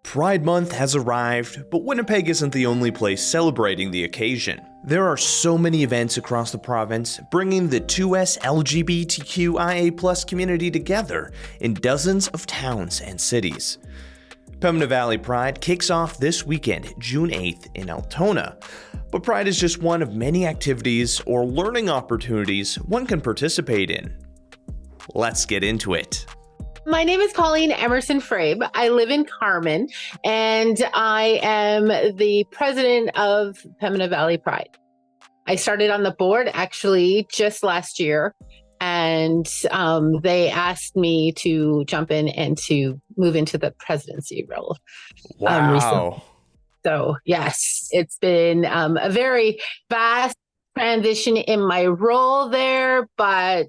Pride Month has arrived, but Winnipeg isn't the only place celebrating the occasion. There are so many events across the province, bringing the 2S LGBTQIA+ community together in dozens of towns and cities. Pembina Valley Pride kicks off this weekend, June 8th in Altona. But Pride is just one of many activities or learning opportunities one can participate in. Let's get into it. My name is Colleen Emerson Frabe. I live in Carmen, and I am the president of Pembina Valley Pride. I started on the board actually just last year, and they asked me to jump in and to move into the presidency role. Wow. So yes, it's been a very fast transition in my role there, but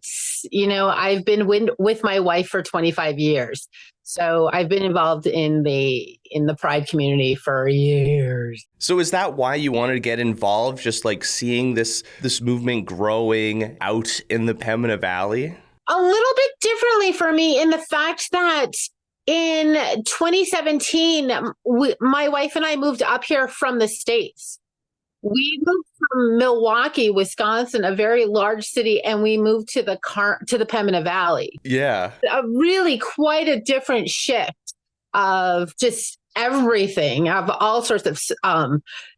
I've been with my wife for 25 years. So I've been involved in the Pride community for years. So is that why you wanted to get involved, just like seeing this movement growing out in the Pembina Valley? A little bit differently for me in the fact that in 2017, my wife and I moved up here from the States. We moved from Milwaukee, Wisconsin, a very large city, and we moved to the Pembina Valley. Yeah. Really quite a different shift of just everything, of all sorts of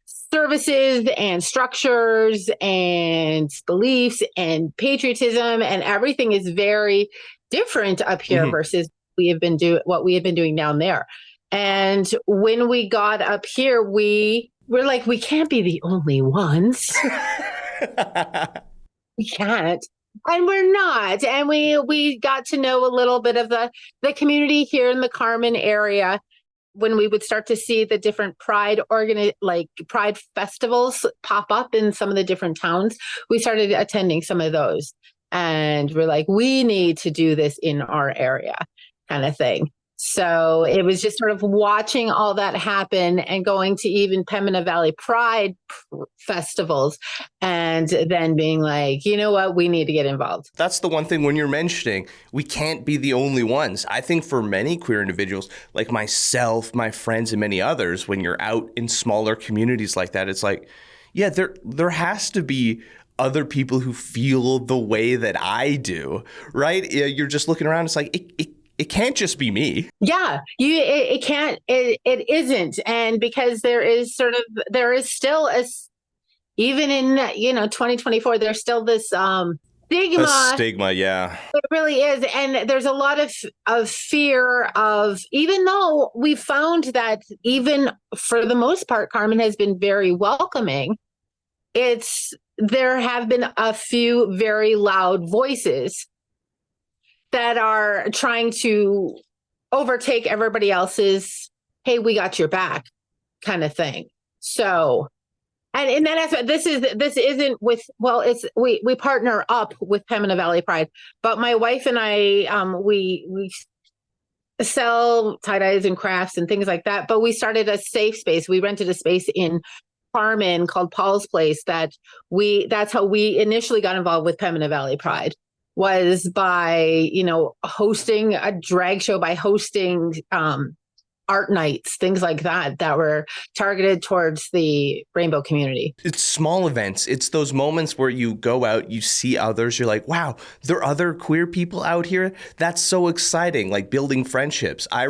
services and structures and beliefs and patriotism, and everything is very different up here versus what we have been doing down there. And when we got up here, we're like, we can't be the only ones. We can't. And we're not. And we got to know a little bit of the community here in the Carmen area when we would start to see the different Pride festivals pop up in some of the different towns. We started attending some of those. And we're like, we need to do this in our area kind of thing. So it was just sort of watching all that happen and going to even Pembina Valley Pride festivals and then being like, you know what, we need to get involved. That's the one thing when you're mentioning, we can't be the only ones. I think for many queer individuals like myself, my friends, and many others, when you're out in smaller communities like that, it's like, yeah, there has to be other people who feel the way that I do, right? You're just looking around, it's like, it can't just be me. Yeah, it can't. It isn't, and because there is still even in 2024, there's still this stigma. A stigma, yeah. It really is, and there's a lot of fear of. Even though we found that even for the most part, Carmen has been very welcoming. There have been a few very loud voices that are trying to overtake everybody else's, hey, we got your back kind of thing. So, and in that aspect, this isn't with, well, it's, we partner up with Pembina Valley Pride, but my wife and I, we sell tie-dyes and crafts and things like that, but we started a safe space. We rented a space in Carmen called Paul's Place that's how we initially got involved with Pembina Valley Pride. Was by, hosting a drag show, by hosting art nights, things like that were targeted towards the rainbow community. It's small events. It's those moments where you go out, you see others, you're like, wow, there are other queer people out here. That's so exciting, like building friendships. I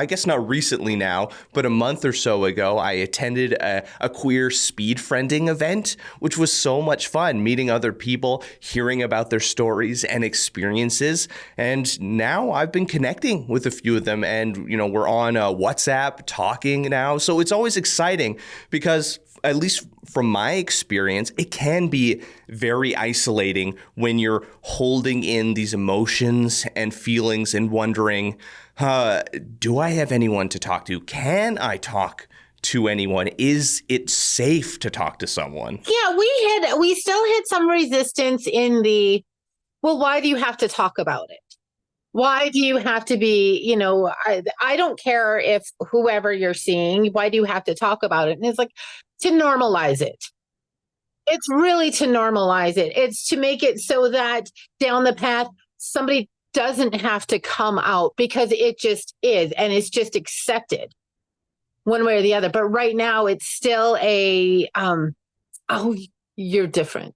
guess not recently now, but a month or so ago, I attended a queer speed friending event, which was so much fun, meeting other people, hearing about their stories and experiences. And now I've been connecting with a few of them, and, we're on WhatsApp talking now. So it's always exciting because, at least from my experience, it can be very isolating when you're holding in these emotions and feelings and wondering, do I have anyone to talk to? Can I talk to anyone? Is it safe to talk to someone? Yeah, we still had some resistance in well, why do you have to talk about it? Why do you have to be, I don't care if whoever you're seeing, why do you have to talk about it? And it's like to normalize it. It's really to normalize it. It's to make it so that down the path, somebody doesn't have to come out because it just is, and it's just accepted. one way or the other. But right now it's still a, oh, you're different.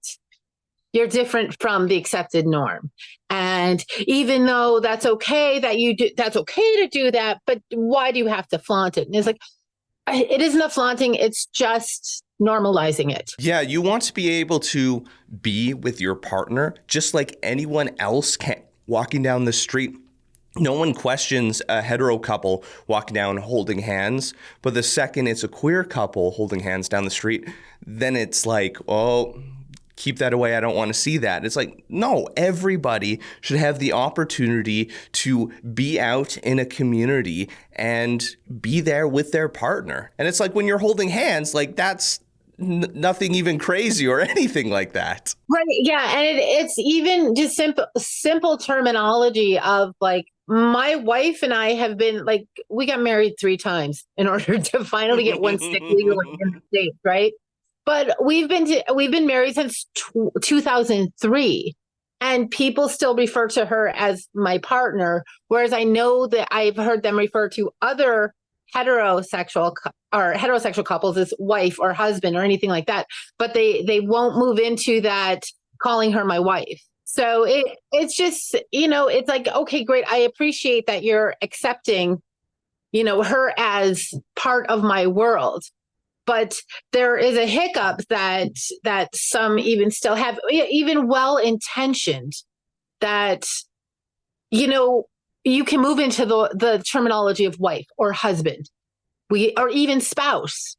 You're different from the accepted norm. And even though that's okay that you do, that's okay to do that, but why do you have to flaunt it? And it's like, it isn't a flaunting, it's just normalizing it. Yeah, you want to be able to be with your partner just like anyone else can, walking down the street. No one questions a hetero couple walking down holding hands, but the second it's a queer couple holding hands down the street, then it's like, oh, keep that away. I don't want to see that. It's like, no, everybody should have the opportunity to be out in a community and be there with their partner. And it's like when you're holding hands, like that's nothing even crazy or anything like that. Right. Yeah. And it's even just simple terminology of like, my wife and I have been like, we got married 3 times in order to finally get one stick legally in the States, right? But we've been married since 2003, and people still refer to her as my partner. Whereas I know that I've heard them refer to other heterosexual couples as wife or husband or anything like that. But they won't move into that calling her my wife. So it's just, it's like, okay, great. I appreciate that you're accepting, her as part of my world. But there is a hiccup that some even still have, even well-intentioned, that, you can move into the terminology of wife or husband, or even spouse.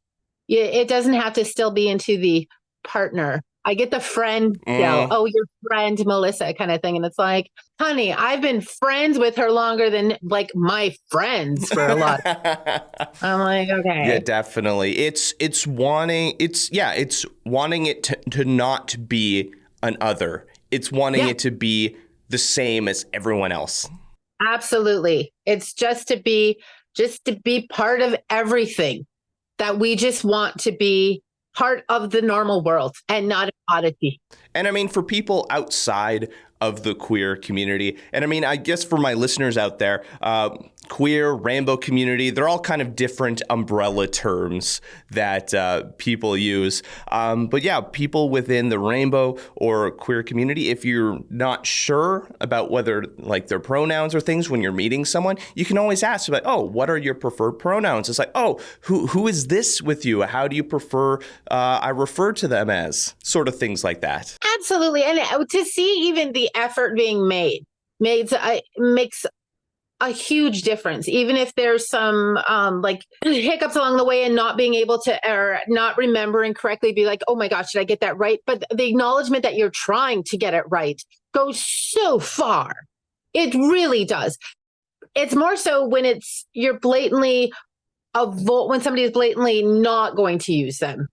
It doesn't have to still be into the partner. I get the friend, oh, your friend Melissa kind of thing. And it's like, honey, I've been friends with her longer than like my friends for a lot. I'm like, okay. Yeah, definitely. It's wanting it to not be an other. It's wanting it to be the same as everyone else. Absolutely. It's just to be part of everything, that we just want to be part of the normal world and not an oddity. And I mean, for people outside of the queer community, and I mean, I guess for my listeners out there, queer, rainbow community, they're all kind of different umbrella terms that people use. But yeah, people within the rainbow or queer community, if you're not sure about whether like their pronouns or things when you're meeting someone, you can always ask about, oh, what are your preferred pronouns? It's like, oh, who is this with you? How do you prefer I refer to them as? Sort of things like that. Absolutely. And to see even the effort being made makes a huge difference, even if there's some like hiccups along the way and not being able to, or not remembering correctly, be like, oh my gosh, did I get that right? But the acknowledgement that you're trying to get it right goes so far. It really does. It's more so when when somebody is blatantly not going to use them,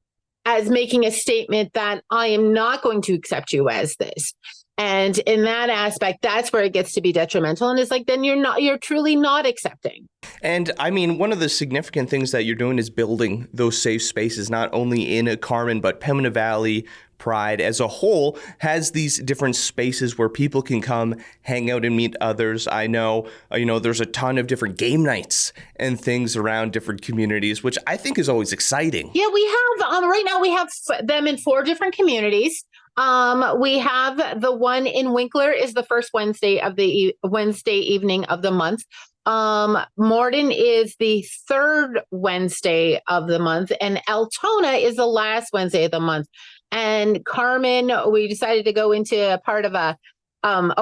as making a statement that I am not going to accept you as this. And in that aspect, that's where it gets to be detrimental. And it's like, then you're truly not accepting. And I mean, one of the significant things that you're doing is building those safe spaces, not only in Carmen, but Pembina Valley Pride as a whole has these different spaces where people can come hang out and meet others. I know, there's a ton of different game nights and things around different communities, which I think is always exciting. Yeah, we have, right now we have them in 4 different communities. We have the one in Winkler is the first Wednesday evening of the month. Morden is the 3rd Wednesday of the month, and Altona is the last Wednesday of the month. And Carmen, we decided to go into a part of a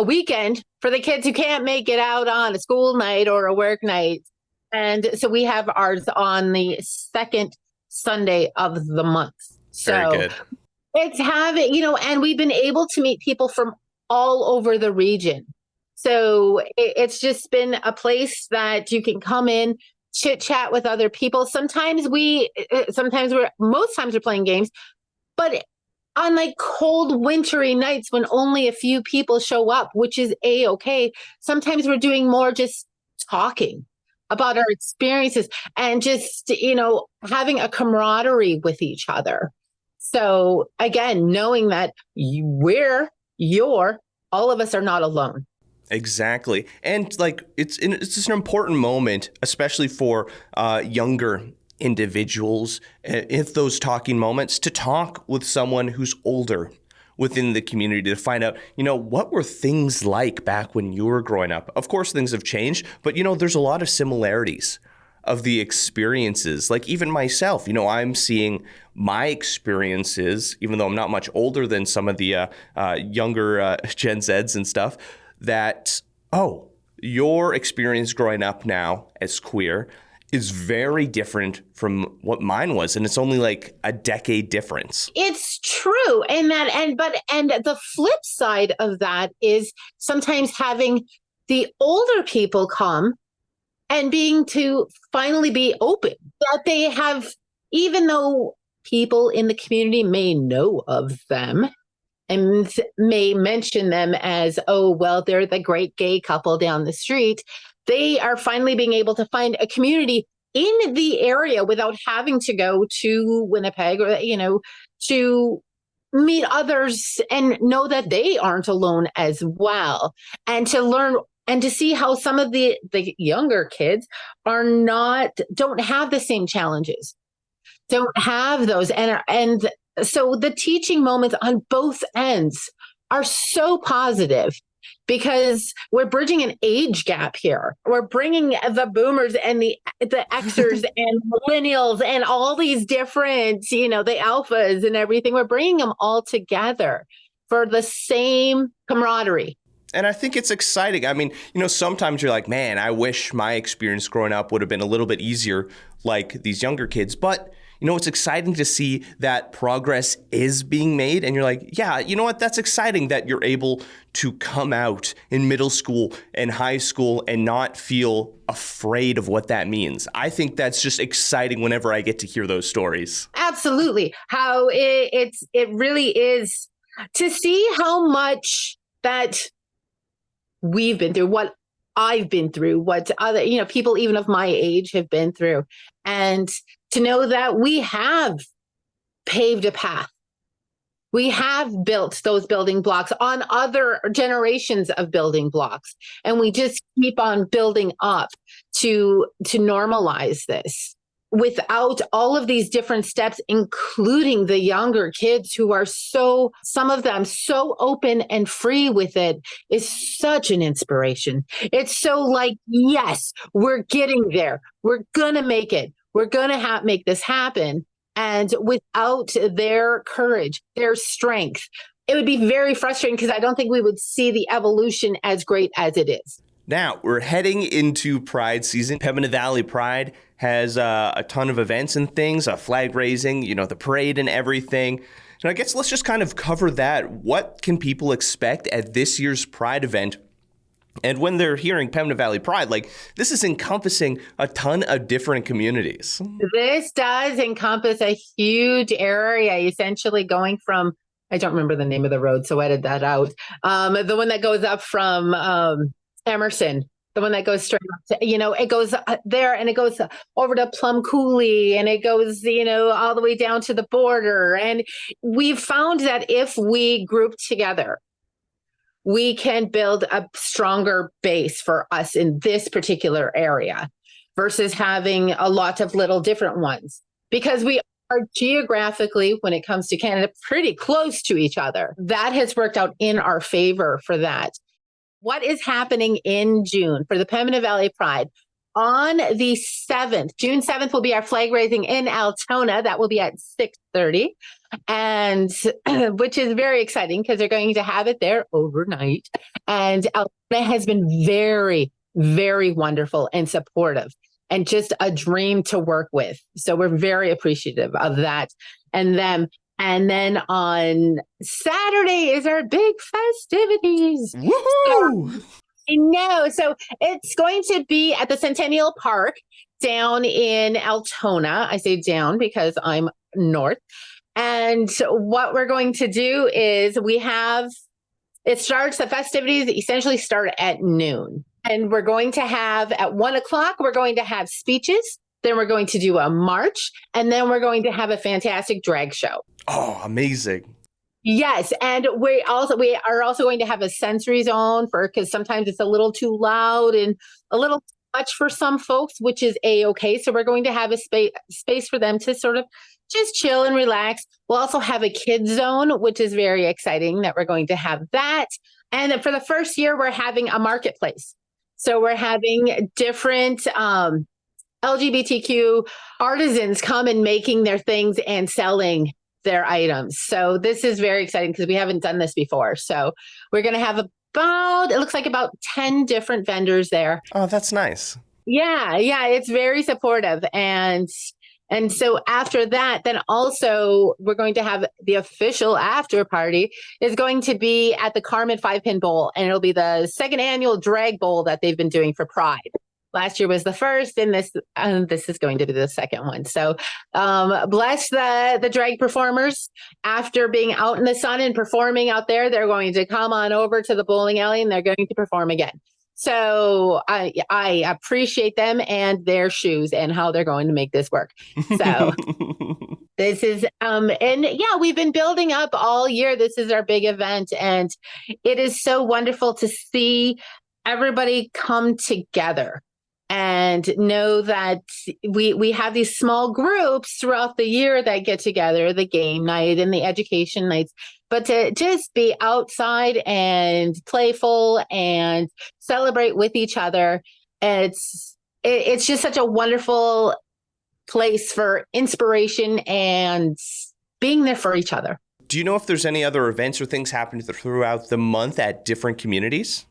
weekend for the kids who can't make it out on a school night or a work night. And so we have ours on the 2nd Sunday of the month. So very good. It's having, and we've been able to meet people from all over the region. So it's just been a place that you can come in, chit chat with other people. most times we're playing games, but on like cold wintry nights when only a few people show up, which is A-okay. Sometimes we're doing more just talking about our experiences and just, having a camaraderie with each other. So again, knowing that all of us are not alone. Exactly. And like, it's just an important moment, especially for younger individuals, if those talking moments, to talk with someone who's older within the community to find out, what were things like back when you were growing up? Of course, things have changed, but, there's a lot of similarities of the experiences. Like even myself, I'm seeing my experiences, even though I'm not much older than some of the younger Gen Zs and stuff, that, your experience growing up now as queer is very different from what mine was. And it's only like a decade difference. It's true. And the flip side of that is sometimes having the older people come and being to finally be open, that they have, even though people in the community may know of them and may mention them as, oh, well, they're the great gay couple down the street, they are finally being able to find a community in the area without having to go to Winnipeg or, to meet others and know that they aren't alone as well. And to learn and to see how some of the younger kids don't have the same challenges, don't have those. And so the teaching moments on both ends are so positive, because we're bridging an age gap here. We're bringing the boomers and the Xers and millennials and all these different, the alphas and everything. We're bringing them all together for the same camaraderie. And I think it's exciting. I mean, sometimes you're like, man, I wish my experience growing up would have been a little bit easier like these younger kids. But it's exciting to see that progress is being made. And you're like, yeah, you know what? That's exciting that you're able to come out in middle school and high school and not feel afraid of what that means. I think that's just exciting whenever I get to hear those stories. Absolutely. How it really is to see how much that we've been through, what I've been through, what other, people even of my age have been through. And to know that we have paved a path. We have built those building blocks on other generations of building blocks. And we just keep on building up to normalize this without all of these different steps, including the younger kids who are some of them so open and free with it, is such an inspiration. It's so like, yes, we're getting there. We're going to make it. We're going to make this happen. And without their courage, their strength, it would be very frustrating, because I don't think we would see the evolution as great as it is. Now, we're heading into Pride season. Pembina Valley Pride has a ton of events and things, flag raising, the parade and everything. And I guess let's just kind of cover that. What can people expect at this year's Pride event? And when they're hearing Pembina Valley Pride, this is encompassing a ton of different communities. This does encompass a huge area, essentially going from, I don't remember the name of the road, so I edited that out. The one that goes up from Emerson, the one that goes straight up to, it goes there and it goes over to Plum Coulee and it goes, all the way down to the border. And we've found that if we group together, we can build a stronger base for us in this particular area versus having a lot of little different ones, because we are geographically, when it comes to Canada, pretty close to each other. That has worked out in our favor for that. What is happening in June for the Pembina Valley Pride? On the 7th, June 7th will be our flag raising in Altona. That will be at 6:30, and which is very exciting because they're going to have it there overnight. And Altona has been very, very wonderful and supportive and just a dream to work with. So we're very appreciative of that and them. And then on Saturday is our big festivities. Woohoo! I know. So it's going to be at the Centennial Park down in Altona. I say down because I'm north. And what we're going to do is the festivities essentially start at noon. And we're going to have at 1:00, we're going to have speeches. Then we're going to do a march. And then we're going to have a fantastic drag show. Oh, amazing. Yes, and we are also going to have a sensory zone because sometimes it's a little too loud and a little much for some folks, which is a-okay. So we're going to have a space for them to sort of just chill and relax. We'll also have a kids zone, which is very exciting that we're going to have that. And then for the first year, we're having a marketplace. So we're having different LGBTQ artisans come and making their things and selling their items. So this is very exciting because we haven't done this before. So we're going to have it looks like about 10 different vendors there. Oh, that's nice. Yeah, it's very supportive. And so after that, then also we're going to have the official after party is going to be at the Carmen 5-Pin Bowl. And it'll be the second annual drag bowl that they've been doing for Pride. Last year was the first, and this is going to be the second one. So bless the drag performers. After being out in the sun and performing out there, they're going to come on over to the bowling alley and they're going to perform again. So I appreciate them and their shoes and how they're going to make this work. So this is, and yeah, we've been building up all year. This is our big event, and it is so wonderful to see everybody come together and know that we have these small groups throughout the year that get together, the game night and the education nights, but to just be outside and playful and celebrate with each other. It's just such a wonderful place for inspiration and being there for each other. Do you know if there's any other events or things happening throughout the month at different communities?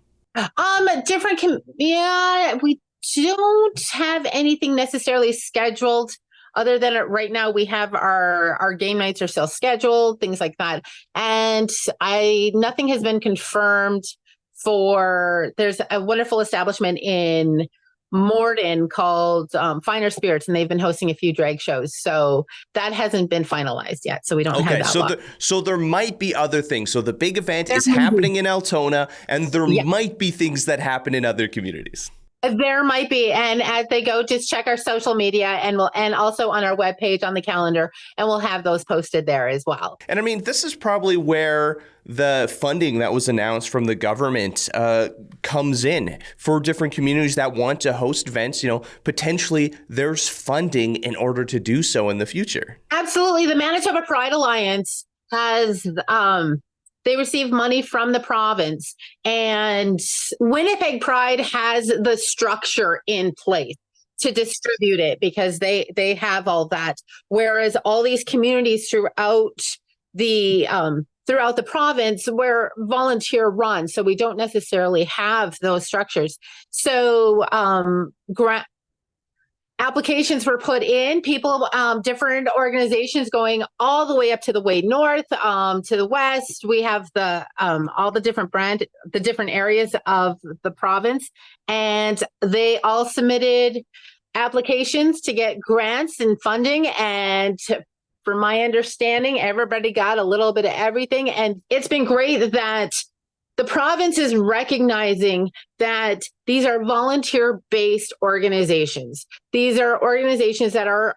We don't have anything necessarily scheduled other than right now we have our game nights are still scheduled, things like that. And nothing has been confirmed there's a wonderful establishment in Morden called Finer Spirits, and they've been hosting a few drag shows. So that hasn't been finalized yet. So we don't have that. So there might be other things. So the big event is happening in Altona, and there might be things that happen in other communities. There might be. And as they go, just check our social media and also on our webpage on the calendar, and we'll have those posted there as well. And I mean, this is probably where the funding that was announced from the government comes in for different communities that want to host events. You know, potentially there's funding in order to do so in the future. Absolutely. The Manitoba Pride Alliance has they receive money from the province, and Winnipeg Pride has the structure in place to distribute it because they have all that. Whereas all these communities throughout the province were volunteer run, so we don't necessarily have those structures. So applications were put in, different organizations going all the way up to the way north, to the west. We have all the different areas of the province, and they all submitted applications to get grants and funding. And from my understanding, everybody got a little bit of everything. And it's been great that the province is recognizing that these are volunteer-based organizations. These are organizations that are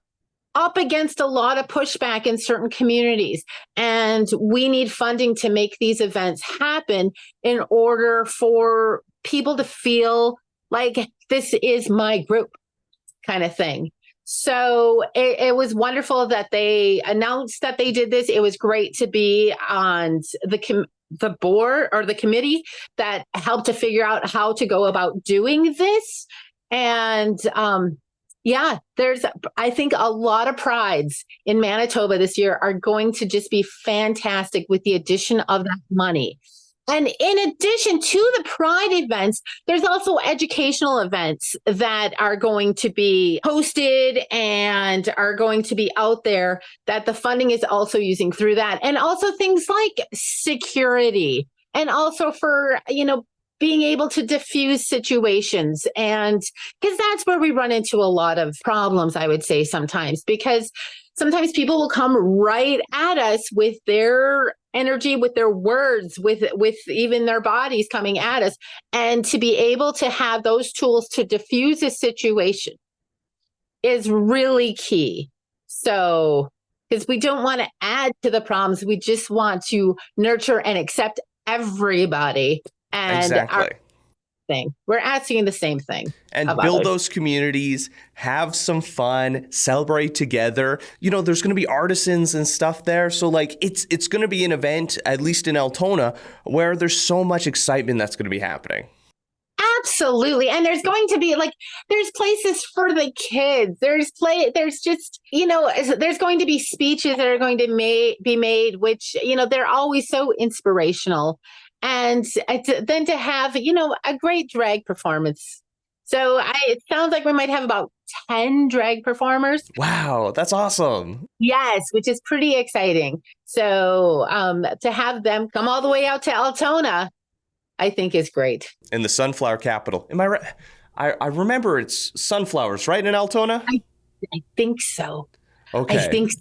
up against a lot of pushback in certain communities. And we need funding to make these events happen in order for people to feel like this is my group kind of thing. So it was wonderful that they announced that they did this. It was great to be on the board or the committee that helped to figure out how to go about doing this. And there's, I think, a lot of prides in Manitoba this year are going to just be fantastic with the addition of that money. And in addition to the Pride events, there's also educational events that are going to be hosted and are going to be out there that the funding is also using through that. And also things like security, and also for, being able to diffuse situations. And because that's where we run into a lot of problems, I would say sometimes, because sometimes people will come right at us with their energy, with their words, with even their bodies coming at us. And to be able to have those tools to diffuse a situation is really key. So, because we don't want to add to the problems, we just want to nurture and accept everybody. And exactly. thing. We're asking the same thing. And of build others. those communities, have some fun, celebrate together. You know, there's going to be artisans and stuff there. So like it's going to be an event, at least in Altona, where there's so much excitement that's going to be happening. Absolutely. And there's going to be there's places for the kids. There's just, there's going to be speeches that are going to be made, which, they're always so inspirational. And then to have, a great drag performance. So it sounds like we might have about 10 drag performers. Wow, that's awesome. Yes, which is pretty exciting. So to have them come all the way out to Altona, I think is great. In the sunflower capital. Am I right? I remember it's sunflowers, right, in Altona? I think so. Okay. I think so.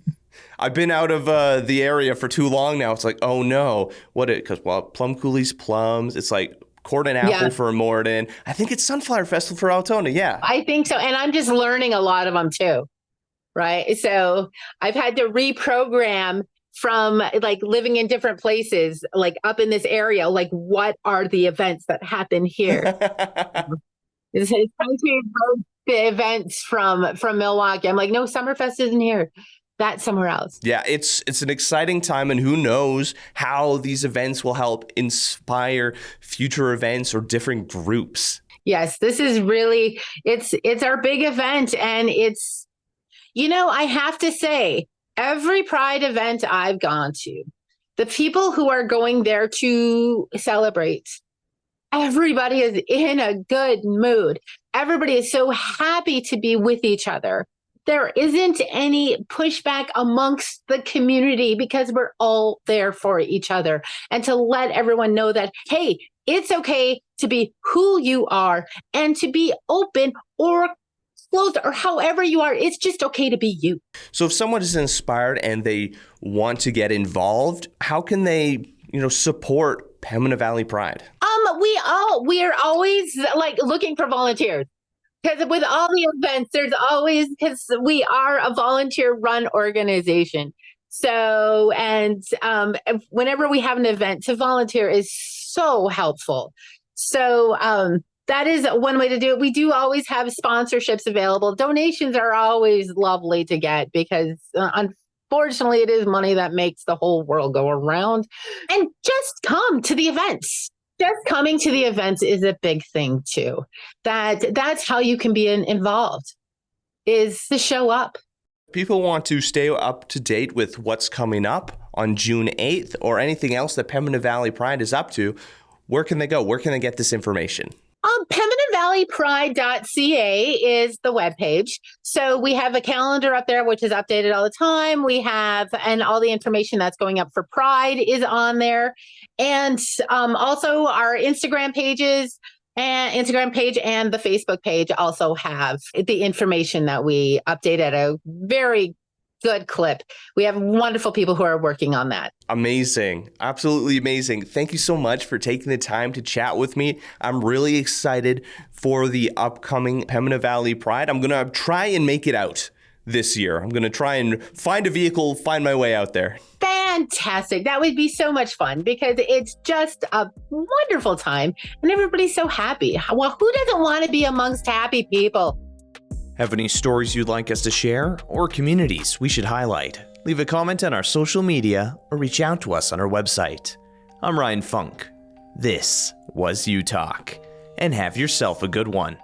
I've been out of the area for too long now. It's like, oh no, because plum coulis, plums. It's like corn and apple for Morden. I think it's Sunflower Festival for Altona. Yeah, I think so. And I'm just learning a lot of them too. Right. So I've had to reprogram from living in different places, up in this area, what are the events that happen here? It's country the events from Milwaukee. I'm like, no, Summerfest isn't here. That's somewhere else. Yeah, it's an exciting time, and who knows how these events will help inspire future events or different groups. Yes, this is really, it's our big event. And it's, I have to say, every Pride event I've gone to, the people who are going there to celebrate, everybody is in a good mood. Everybody is so happy to be with each other. There isn't any pushback amongst the community because we're all there for each other. And to let everyone know that, hey, it's okay to be who you are and to be open or closed or however you are. It's just okay to be you. So if someone is inspired and they want to get involved, how can they, support Pembina Valley Pride? We are always looking for volunteers. Because with all the events, there's always, because we are a volunteer-run organization. So, and whenever we have an event, to volunteer is so helpful. So that is one way to do it. We do always have sponsorships available. Donations are always lovely to get because unfortunately, it is money that makes the whole world go around. And just come to the events. Just coming to the events is a big thing too. That's how you can be involved, is to show up. People want to stay up to date with what's coming up on June 8th or anything else that Pembina Valley Pride is up to. Where can they go? Where can they get this information? PembinaValleyPride.ca is the webpage. So we have a calendar up there, which is updated all the time. And all the information that's going up for Pride is on there. And also our Instagram page and the Facebook page also have the information that we update at a very good clip. We have wonderful people who are working on that. Amazing. Absolutely amazing. Thank you so much for taking the time to chat with me. I'm really excited for the upcoming Pembina Valley Pride. I'm going to try and make it out this year. I'm going to try and find a vehicle, find my way out there. Fantastic. That would be so much fun because it's just a wonderful time and everybody's so happy. Well, who doesn't want to be amongst happy people? Have any stories you'd like us to share or communities we should highlight? Leave a comment on our social media or reach out to us on our website. I'm Ryan Funk. This was You Talk, and have yourself a good one.